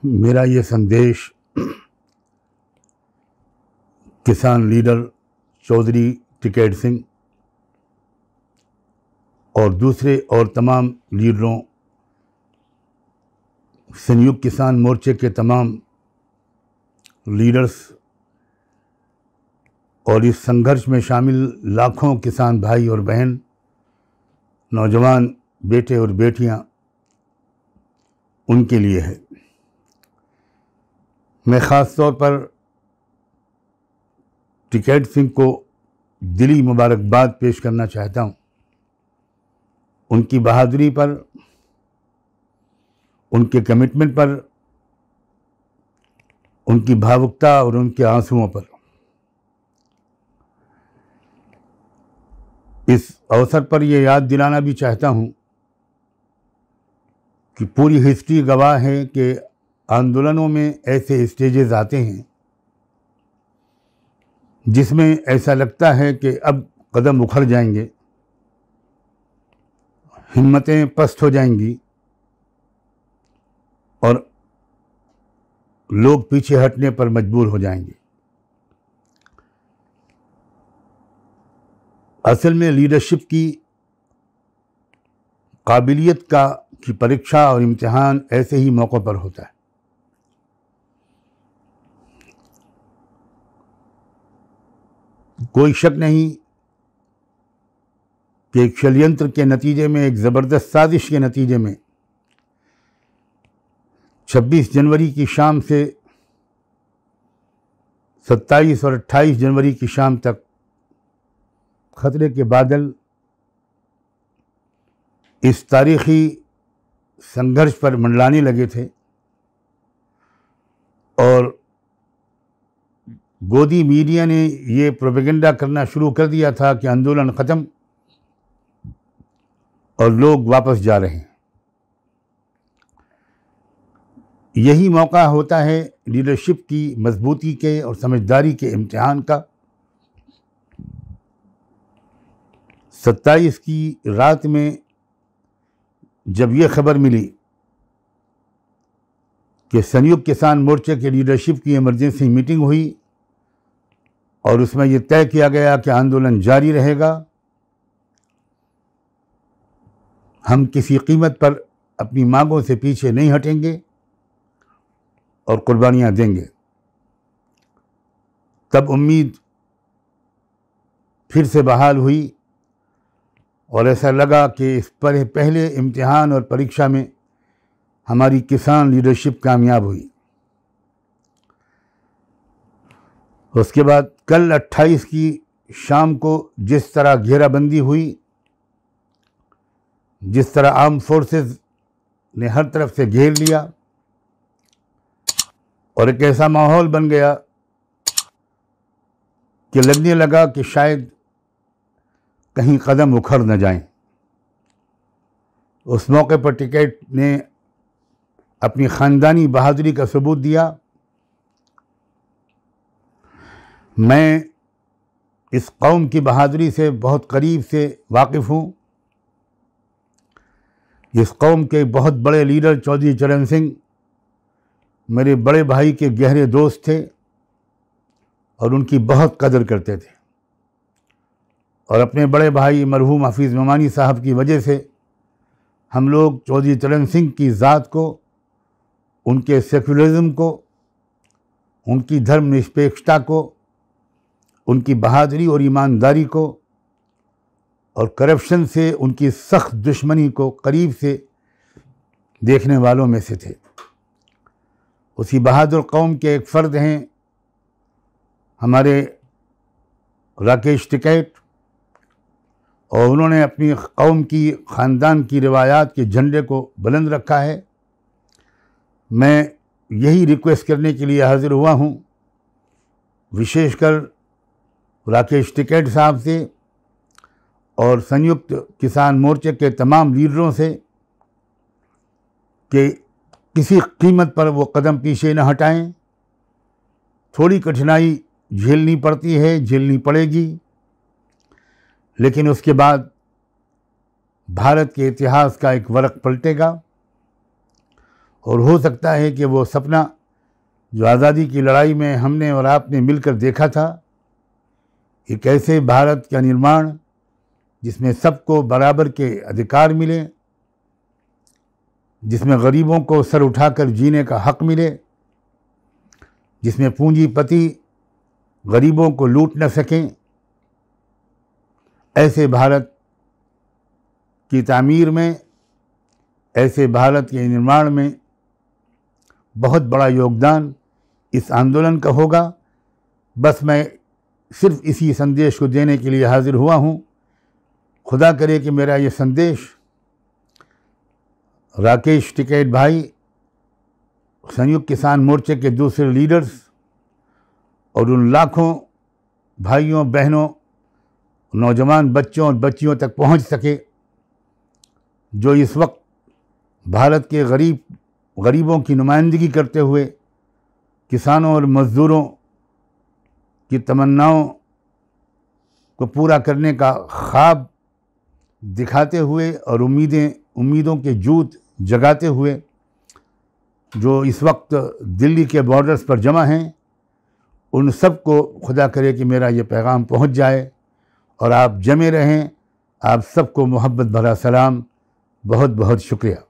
मेरा ये संदेश किसान लीडर चौधरी टिकैत सिंह और दूसरे और तमाम लीडरों, संयुक्त किसान मोर्चे के तमाम लीडर्स और इस संघर्ष में शामिल लाखों किसान भाई और बहन, नौजवान बेटे और बेटियां, उनके लिए है। मैं ख़ास तौर पर टिकैत सिंह को दिली मुबारकबाद पेश करना चाहता हूँ, उनकी बहादुरी पर, उनके कमिटमेंट पर, उनकी भावुकता और उनके आंसुओं पर। इस अवसर पर यह याद दिलाना भी चाहता हूँ कि पूरी हिस्ट्री गवाह है कि आंदोलनों में ऐसे स्टेजेस आते हैं जिसमें ऐसा लगता है कि अब कदम उखड़ जाएंगे, हिम्मतें पस्त हो जाएंगी और लोग पीछे हटने पर मजबूर हो जाएंगे। असल में लीडरशिप की काबिलियत की परीक्षा और इम्तिहान ऐसे ही मौक़ों पर होता है। कोई शक नहीं कि एक षड्यंत्र के नतीजे में, एक ज़बरदस्त साजिश के नतीजे में 26 जनवरी की शाम से 27 और 28 जनवरी की शाम तक खतरे के बादल इस तारीख़ी संघर्ष पर मंडलाने लगे थे और गोदी मीडिया ने ये प्रोपेगेंडा करना शुरू कर दिया था कि आंदोलन ख़त्म और लोग वापस जा रहे हैं। यही मौका होता है लीडरशिप की मजबूती के और समझदारी के इम्तिहान का। 27 की रात में जब ये खबर मिली कि संयुक्त किसान मोर्चे के लीडरशिप की इमरजेंसी मीटिंग हुई और उसमें यह तय किया गया कि आंदोलन जारी रहेगा, हम किसी कीमत पर अपनी मांगों से पीछे नहीं हटेंगे और कुर्बानियां देंगे, तब उम्मीद फिर से बहाल हुई और ऐसा लगा कि इस पर पहले इम्तिहान और परीक्षा में हमारी किसान लीडरशिप कामयाब हुई। उसके बाद कल 28 की शाम को जिस तरह घेराबंदी हुई, जिस तरह आर्म फोर्सेस ने हर तरफ से घेर लिया और एक ऐसा माहौल बन गया कि लगने लगा कि शायद कहीं कदम उखड़ न जाएं। उस मौके पर टिकैत ने अपनी ख़ानदानी बहादुरी का सबूत दिया। मैं इस कौम की बहादुरी से बहुत करीब से वाकिफ़ हूँ। इस कौम के बहुत बड़े लीडर चौधरी चरण सिंह मेरे बड़े भाई के गहरे दोस्त थे और उनकी बहुत कदर करते थे और अपने बड़े भाई मरहूम हफीज़ नोमानी साहब की वजह से हम लोग चौधरी चरण सिंह की ज़ात को, उनके सेकुलरिज्म को, उनकी धर्मनिरपेक्षता को, उनकी बहादुरी और ईमानदारी को और करप्शन से उनकी सख्त दुश्मनी को करीब से देखने वालों में से थे। उसी बहादुर कौम के एक फ़र्द हैं हमारे राकेश टिकैत और उन्होंने अपनी कौम की, ख़ानदान की रिवायात के झंडे को बुलंद रखा है। मैं यही रिक्वेस्ट करने के लिए हाज़िर हुआ हूँ, विशेषकर राकेश टिकैत साहब से और संयुक्त किसान मोर्चे के तमाम लीडरों से कि किसी कीमत पर वो कदम पीछे न हटाएं। थोड़ी कठिनाई झेलनी पड़ती है, झेलनी पड़ेगी, लेकिन उसके बाद भारत के इतिहास का एक वरक़ पलटेगा और हो सकता है कि वो सपना जो आज़ादी की लड़ाई में हमने और आपने मिलकर देखा था, एक ऐसे भारत का निर्माण जिसमें सबको बराबर के अधिकार मिले, जिसमें गरीबों को सर उठाकर जीने का हक मिले, जिसमें पूंजीपति गरीबों को लूट न सकें, ऐसे भारत की तामीर में, ऐसे भारत के निर्माण में बहुत बड़ा योगदान इस आंदोलन का होगा। बस मैं सिर्फ इसी संदेश को देने के लिए हाजिर हुआ हूँ। खुदा करे कि मेरा ये संदेश राकेश टिकैत भाई, संयुक्त किसान मोर्चे के दूसरे लीडर्स और उन लाखों भाइयों बहनों, नौजवान बच्चों और बच्चियों तक पहुंच सके जो इस वक्त भारत के गरीबों की नुमाइंदगी करते हुए किसानों और मज़दूरों की तमन्नाओं को पूरा करने का ख्वाब दिखाते हुए और उम्मीदों के जूत जगाते हुए जो इस वक्त दिल्ली के बॉर्डर्स पर जमा हैं, उन सब को खुदा करे कि मेरा ये पैगाम पहुंच जाए और आप जमे रहें। आप सबको मोहब्बत भरा सलाम। बहुत बहुत शुक्रिया।